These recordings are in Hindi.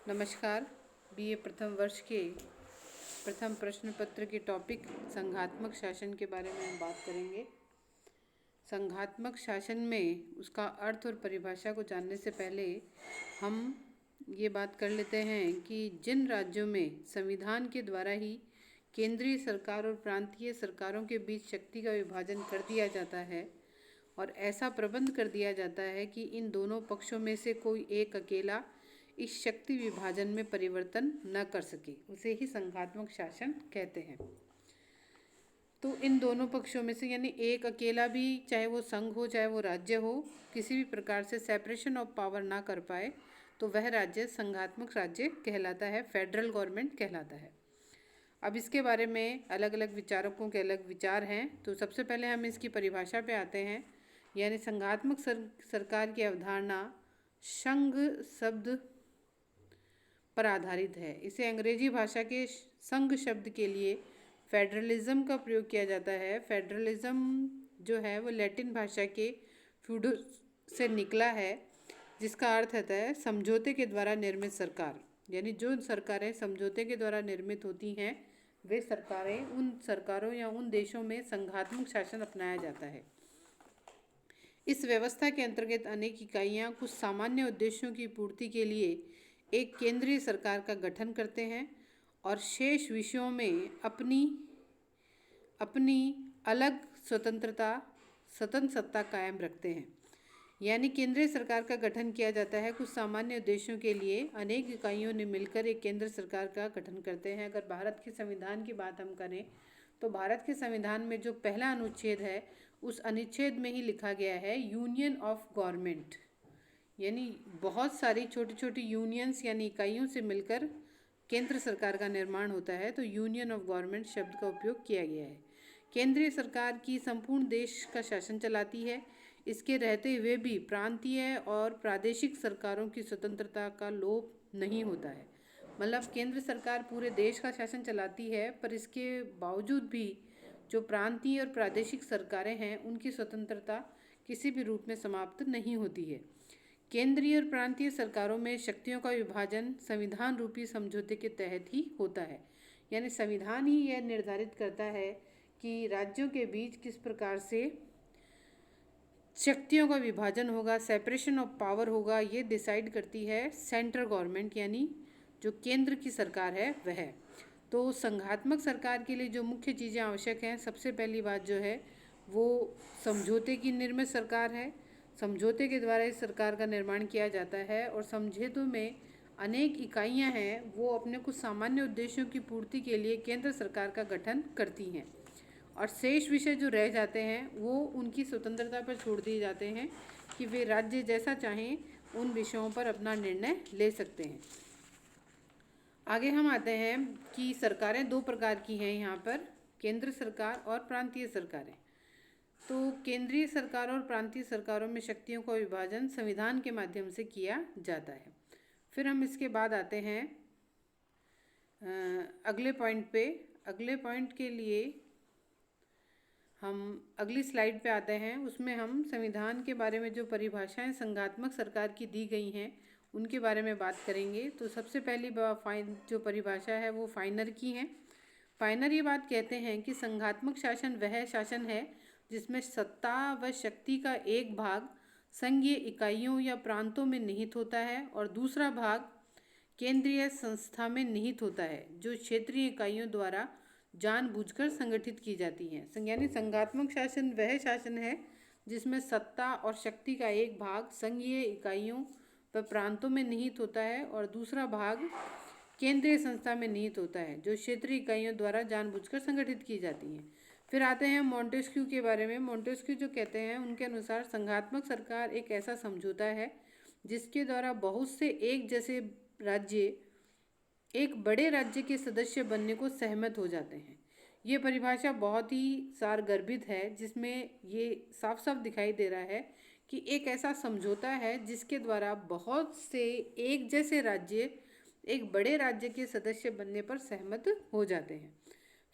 नमस्कार। बीए प्रथम वर्ष के प्रथम प्रश्न पत्र के टॉपिक संघात्मक शासन के बारे में हम बात करेंगे। संघात्मक शासन में उसका अर्थ और परिभाषा को जानने से पहले हम ये बात कर लेते हैं कि जिन राज्यों में संविधान के द्वारा ही केंद्रीय सरकार और प्रांतीय सरकारों के बीच शक्ति का विभाजन कर दिया जाता है और ऐसा प्रबंध कर दिया जाता है कि इन दोनों पक्षों में से कोई एक अकेला इस शक्ति विभाजन में परिवर्तन न कर सके, उसे ही संघात्मक शासन कहते हैं। तो इन दोनों पक्षों में से यानी एक अकेला भी, चाहे वो संघ हो चाहे वो राज्य हो, किसी भी प्रकार से सेपरेशन ऑफ पावर ना कर पाए तो वह राज्य संघात्मक राज्य कहलाता है, फेडरल गवर्नमेंट कहलाता है। अब इसके बारे में अलग अलग विचारकों के अलग विचार हैं। तो सबसे पहले हम इसकी परिभाषा पे आते हैं। यानी संघात्मक सरकार की अवधारणा संघ शब्द पर आधारित है। इसे अंग्रेजी भाषा के संघ शब्द के लिए फेडरलिज्म का प्रयोग किया जाता है। फेडरलिज्म जो है वो लैटिन भाषा के फ्यूडो से निकला है, जिसका अर्थ होता है समझौते के द्वारा निर्मित सरकार। यानी जो सरकारें समझौते के द्वारा निर्मित होती हैं वे सरकारें, उन सरकारों या उन देशों में संघात्मक शासन अपनाया जाता है। इस व्यवस्था के अंतर्गत अनेक इकाइयां कुछ सामान्य उद्देश्यों की पूर्ति के लिए एक केंद्रीय सरकार का गठन करते हैं और शेष विषयों में अपनी अलग स्वतंत्र सत्ता कायम रखते हैं। यानी केंद्रीय सरकार का गठन किया जाता है कुछ सामान्य उद्देश्यों के लिए, अनेक इकाइयों ने मिलकर एक केंद्र सरकार का गठन करते हैं। अगर भारत के संविधान की बात हम करें तो भारत के संविधान में जो पहला अनुच्छेद है उस अनुच्छेद में ही लिखा गया है यूनियन ऑफ गवर्नमेंट, यानी बहुत सारी छोटी छोटी यूनियंस यानी इकाइयों से मिलकर केंद्र सरकार का निर्माण होता है। तो यूनियन ऑफ गवर्नमेंट शब्द का उपयोग किया गया है। केंद्रीय सरकार की संपूर्ण देश का शासन चलाती है। इसके रहते हुए भी प्रांतीय और प्रादेशिक सरकारों की स्वतंत्रता का लोप नहीं होता है। मतलब केंद्र सरकार पूरे देश का शासन चलाती है, पर इसके बावजूद भी जो प्रांतीय और प्रादेशिक सरकारें हैं उनकी स्वतंत्रता किसी भी रूप में समाप्त नहीं होती है। केंद्रीय और प्रांतीय सरकारों में शक्तियों का विभाजन संविधान रूपी समझौते के तहत ही होता है। यानी संविधान ही यह निर्धारित करता है कि राज्यों के बीच किस प्रकार से शक्तियों का विभाजन होगा, सेपरेशन ऑफ पावर होगा, ये डिसाइड करती है सेंट्रल गवर्नमेंट, यानी जो केंद्र की सरकार है वह। तो संघात्मक सरकार के लिए जो मुख्य चीज़ें आवश्यक हैं, सबसे पहली बात जो है वो समझौते की निर्मित सरकार है। समझौते के द्वारा इस सरकार का निर्माण किया जाता है और समझौतों में अनेक इकाइयां हैं, वो अपने कुछ सामान्य उद्देश्यों की पूर्ति के लिए केंद्र सरकार का गठन करती हैं और शेष विषय जो रह जाते हैं वो उनकी स्वतंत्रता पर छोड़ दिए जाते हैं कि वे राज्य जैसा चाहें उन विषयों पर अपना निर्णय ले सकते हैं। आगे हम आते हैं कि सरकारें दो प्रकार की हैं यहाँ पर, केंद्र सरकार और प्रांतीय सरकारें। तो केंद्रीय सरकार और प्रांतीय सरकारों में शक्तियों का विभाजन संविधान के माध्यम से किया जाता है। फिर हम इसके बाद आते हैं अगले पॉइंट पे। अगले पॉइंट के लिए हम अगली स्लाइड पे आते हैं। उसमें हम संविधान के बारे में जो परिभाषाएं संघात्मक सरकार की दी गई हैं उनके बारे में बात करेंगे। तो सबसे पहली जो परिभाषा है वो फाइनर की है। फाइनर ये बात कहते हैं कि संघात्मक शासन वह शासन है जिसमें सत्ता व शक्ति का एक भाग संघीय इकाइयों या प्रांतों में निहित होता है और दूसरा भाग केंद्रीय संस्था में निहित होता है, जो क्षेत्रीय इकाइयों द्वारा जानबूझकर संगठित की जाती हैं। यानी संघात्मक शासन वह शासन है जिसमें सत्ता और शक्ति का एक भाग संघीय इकाइयों व प्रांतों में निहित होता है और दूसरा भाग केंद्रीय संस्था में निहित होता है, जो क्षेत्रीय इकाइयों द्वारा जानबूझकर संगठित की जाती हैं। फिर आते हैं मॉन्टेस्क्यू के बारे में। मॉन्टेस्क्यू जो कहते हैं उनके अनुसार संघात्मक सरकार एक ऐसा समझौता है जिसके द्वारा बहुत से एक जैसे राज्य एक बड़े राज्य के सदस्य बनने को सहमत हो जाते हैं। ये परिभाषा बहुत ही सारगर्भित है, जिसमें ये साफ साफ दिखाई दे रहा है कि एक ऐसा समझौता है जिसके द्वारा बहुत से एक जैसे राज्य एक बड़े राज्य के सदस्य बनने पर सहमत हो जाते हैं।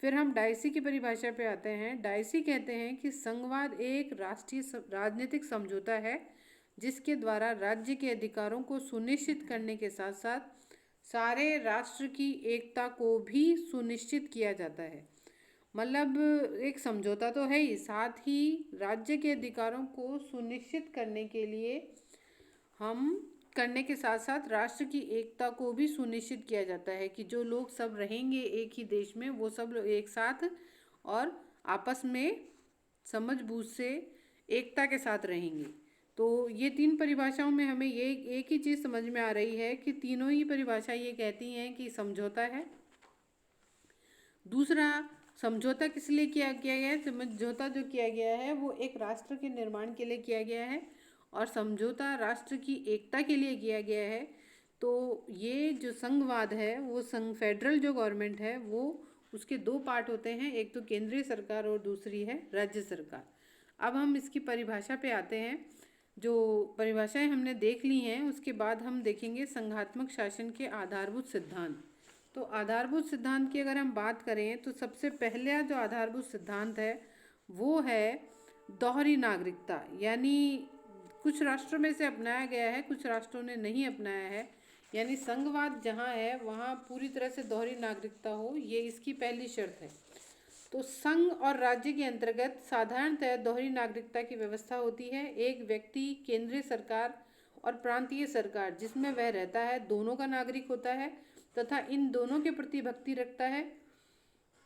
फिर हम डायसी की परिभाषा पे आते हैं। डायसी कहते हैं कि संघवाद एक राष्ट्रीय राजनीतिक समझौता है जिसके द्वारा राज्य के अधिकारों को सुनिश्चित करने के साथ साथ सारे राष्ट्र की एकता को भी सुनिश्चित किया जाता है। मतलब एक समझौता तो है ही, साथ ही राज्य के अधिकारों को सुनिश्चित करने के लिए हम करने के साथ साथ राष्ट्र की एकता को भी सुनिश्चित किया जाता है कि जो लोग सब रहेंगे एक ही देश में, वो सब लोग एक साथ और आपस में समझ बूझ से एकता के साथ रहेंगे। तो ये तीन परिभाषाओं में हमें ये एक ही चीज़ समझ में आ रही है कि तीनों ही परिभाषा ये कहती हैं कि समझौता है। दूसरा, समझौता किस लिए किया गया है? समझौता जो किया गया है वो एक राष्ट्र के निर्माण के लिए किया गया है और समझौता राष्ट्र की एकता के लिए किया गया है। तो ये जो संघवाद है वो फेडरल जो गवर्नमेंट है वो उसके दो पार्ट होते हैं, एक तो केंद्रीय सरकार और दूसरी है राज्य सरकार। अब हम इसकी परिभाषा पे आते हैं। जो परिभाषाएं हमने देख ली हैं उसके बाद हम देखेंगे संघात्मक शासन के आधारभूत सिद्धांत। तो आधारभूत सिद्धांत की अगर हम बात करें तो सबसे पहला जो आधारभूत सिद्धांत है वो है दोहरी नागरिकता। यानी कुछ राष्ट्रों में से अपनाया गया है, कुछ राष्ट्रों ने नहीं अपनाया है। यानी संघवाद जहाँ है वहाँ पूरी तरह से दोहरी नागरिकता हो, ये इसकी पहली शर्त है। तो संघ और राज्य के अंतर्गत साधारणतः दोहरी नागरिकता की व्यवस्था होती है। एक व्यक्ति केंद्रीय सरकार और प्रांतीय सरकार जिसमें वह रहता है दोनों का नागरिक होता है तथा इन दोनों के प्रति भक्ति रखता है,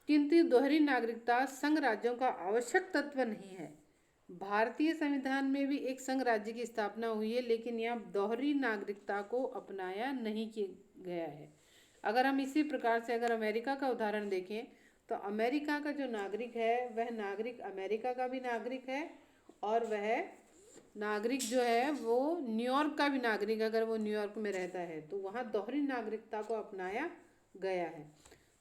किंतु दोहरी नागरिकता संघ राज्यों का आवश्यक तत्व नहीं है। भारतीय संविधान में भी एक संघ राज्य की स्थापना हुई है, लेकिन यहाँ दोहरी नागरिकता को अपनाया नहीं किया गया है। अगर हम इसी प्रकार से अगर अमेरिका का उदाहरण देखें तो अमेरिका का जो नागरिक है वह नागरिक अमेरिका का भी नागरिक है और वह नागरिक जो है वो न्यूयॉर्क का भी नागरिक, अगर वो न्यूयॉर्क में रहता है तो वहाँ दोहरी नागरिकता को अपनाया गया है।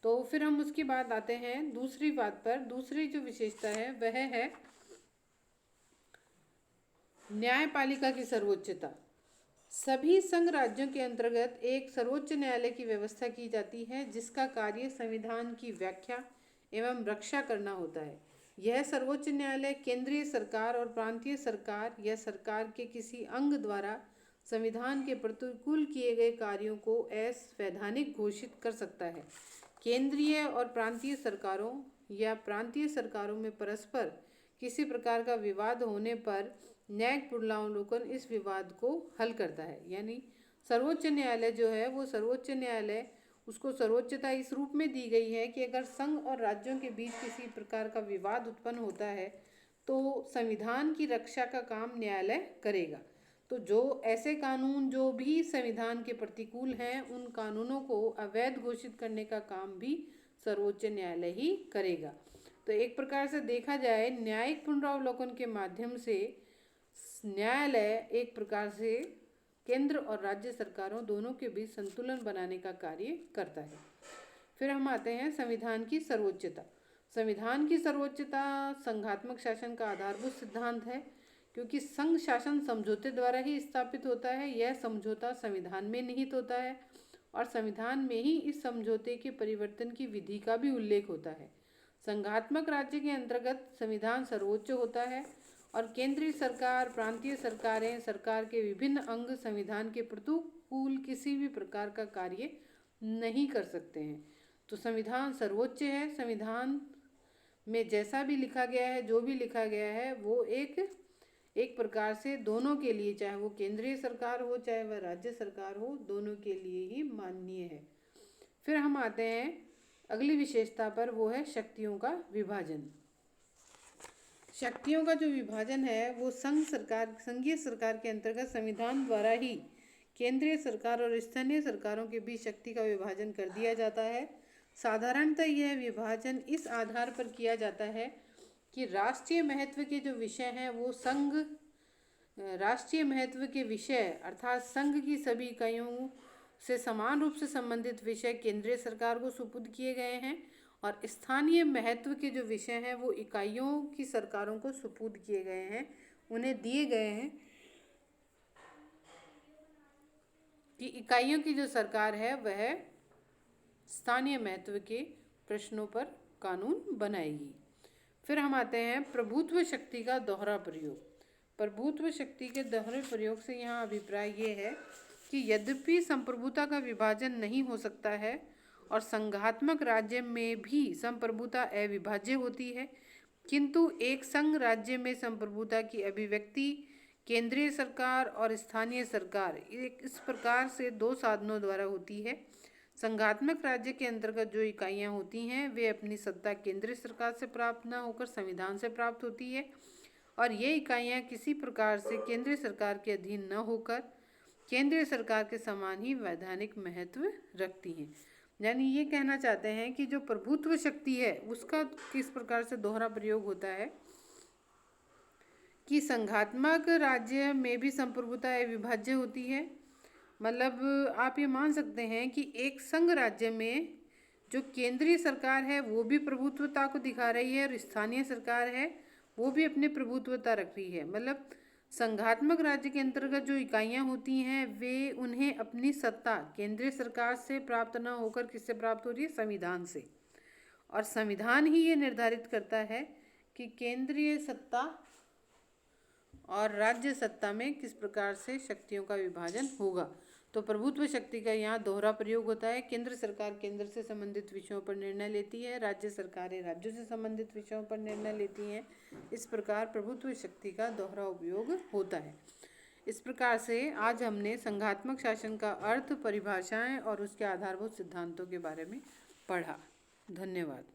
तो फिर हम उसके बाद आते हैं दूसरी बात पर। दूसरी जो विशेषता है वह है न्यायपालिका की सर्वोच्चता। सभी संघ राज्यों के अंतर्गत एक सर्वोच्च न्यायालय की व्यवस्था की जाती है जिसका कार्य संविधान की व्याख्या एवं रक्षा करना होता है। यह सर्वोच्च न्यायालय केंद्रीय सरकार और प्रांतीय सरकार या सरकार के किसी अंग द्वारा संविधान के प्रतिकूल किए गए कार्यों को असंवैधानिक घोषित कर सकता है। केंद्रीय और प्रांतीय सरकारों या प्रांतीय सरकारों में परस्पर किसी प्रकार का विवाद होने पर न्यायिक पुनरावलोकन इस विवाद को हल करता है। यानी सर्वोच्च न्यायालय जो है वो सर्वोच्च न्यायालय, उसको सर्वोच्चता इस रूप में दी गई है कि अगर संघ और राज्यों के बीच किसी प्रकार का विवाद उत्पन्न होता है तो संविधान की रक्षा का काम न्यायालय करेगा। तो जो ऐसे कानून जो भी संविधान के प्रतिकूल हैं उन कानूनों को अवैध घोषित करने का काम भी सर्वोच्च न्यायालय ही करेगा। तो एक प्रकार से देखा जाए न्यायिक पुनरावलोकन के माध्यम से न्यायालय एक प्रकार से केंद्र और राज्य सरकारों दोनों के बीच संतुलन बनाने का कार्य करता है। फिर हम आते हैं संविधान की सर्वोच्चता। संविधान की सर्वोच्चता संघात्मक शासन का आधारभूत सिद्धांत है, क्योंकि संघ शासन समझौते द्वारा ही स्थापित होता है। यह समझौता संविधान में निहित होता है और संविधान में ही इस समझौते के परिवर्तन की विधि का भी उल्लेख होता है। संघात्मक राज्य के अंतर्गत संविधान सर्वोच्च होता है और केंद्रीय सरकार, प्रांतीय सरकारें, सरकार के विभिन्न अंग संविधान के प्रतिकूल किसी भी प्रकार का कार्य नहीं कर सकते हैं। तो संविधान सर्वोच्च है। संविधान में जैसा भी लिखा गया है, जो भी लिखा गया है वो एक प्रकार से दोनों के लिए, चाहे वो केंद्रीय सरकार हो चाहे वह राज्य सरकार हो, दोनों के लिए ही माननीय है। फिर हम आते हैं अगली विशेषता पर, वो है शक्तियों का विभाजन। शक्तियों का जो विभाजन है वो संघीय सरकार के अंतर्गत संविधान द्वारा ही केंद्रीय सरकार और स्थानीय सरकारों के बीच शक्ति का विभाजन कर दिया जाता है। साधारणतः यह विभाजन इस आधार पर किया जाता है कि राष्ट्रीय महत्व के जो विषय हैं वो राष्ट्रीय महत्व के विषय अर्थात संघ की सभी इकाइयों से समान रूप से संबंधित विषय केंद्रीय सरकार को सुपुर्द किए गए हैं और स्थानीय महत्व के जो विषय हैं वो इकाइयों की सरकारों को सुपुर्द किए गए हैं, उन्हें दिए गए हैं कि इकाइयों की जो सरकार है वह स्थानीय महत्व के प्रश्नों पर कानून बनाएगी। फिर हम आते हैं प्रभुत्व शक्ति का दोहरा प्रयोग। प्रभुत्व शक्ति के दोहरे प्रयोग से यहाँ अभिप्राय ये है कि यद्यपि संप्रभुता का विभाजन नहीं हो सकता है और संघात्मक राज्य में भी संप्रभुता अविभाज्य होती है, किंतु एक संघ राज्य में संप्रभुता की अभिव्यक्ति केंद्रीय सरकार और स्थानीय सरकार इस प्रकार से दो साधनों द्वारा होती है। संघात्मक राज्य के अंतर्गत जो इकाइयां होती हैं वे अपनी सत्ता केंद्रीय सरकार से प्राप्त न होकर संविधान से प्राप्त होती है, और ये इकाइयां किसी प्रकार से केंद्रीय सरकार के अधीन न होकर केंद्रीय सरकार के समान ही वैधानिक महत्व रखती हैं। यानी ये कहना चाहते हैं कि जो प्रभुत्व शक्ति है उसका किस प्रकार से दोहरा प्रयोग होता है कि संघात्मक राज्य में भी संप्रभुता अविभाज्य होती है। मतलब आप ये मान सकते हैं कि एक संघ राज्य में जो केंद्रीय सरकार है वो भी प्रभुत्वता को दिखा रही है और स्थानीय सरकार है वो भी अपनी प्रभुत्वता रख रही है। मतलब संघात्मक राज्य के अंतर्गत जो इकाइयां होती हैं वे उन्हें अपनी सत्ता केंद्रीय सरकार से प्राप्त न होकर किससे प्राप्त हो रही है, संविधान से। और संविधान ही ये निर्धारित करता है कि केंद्रीय सत्ता और राज्य सत्ता में किस प्रकार से शक्तियों का विभाजन होगा। तो प्रभुत्व शक्ति का यहाँ दोहरा प्रयोग होता है। केंद्र सरकार केंद्र से संबंधित विषयों पर निर्णय लेती है, राज्य सरकारें राज्यों से संबंधित विषयों पर निर्णय लेती हैं। इस प्रकार प्रभुत्व शक्ति का दोहरा उपयोग होता है। इस प्रकार से आज हमने संघात्मक शासन का अर्थ, परिभाषाएं और उसके आधारभूत सिद्धांतों के बारे में पढ़ा। धन्यवाद।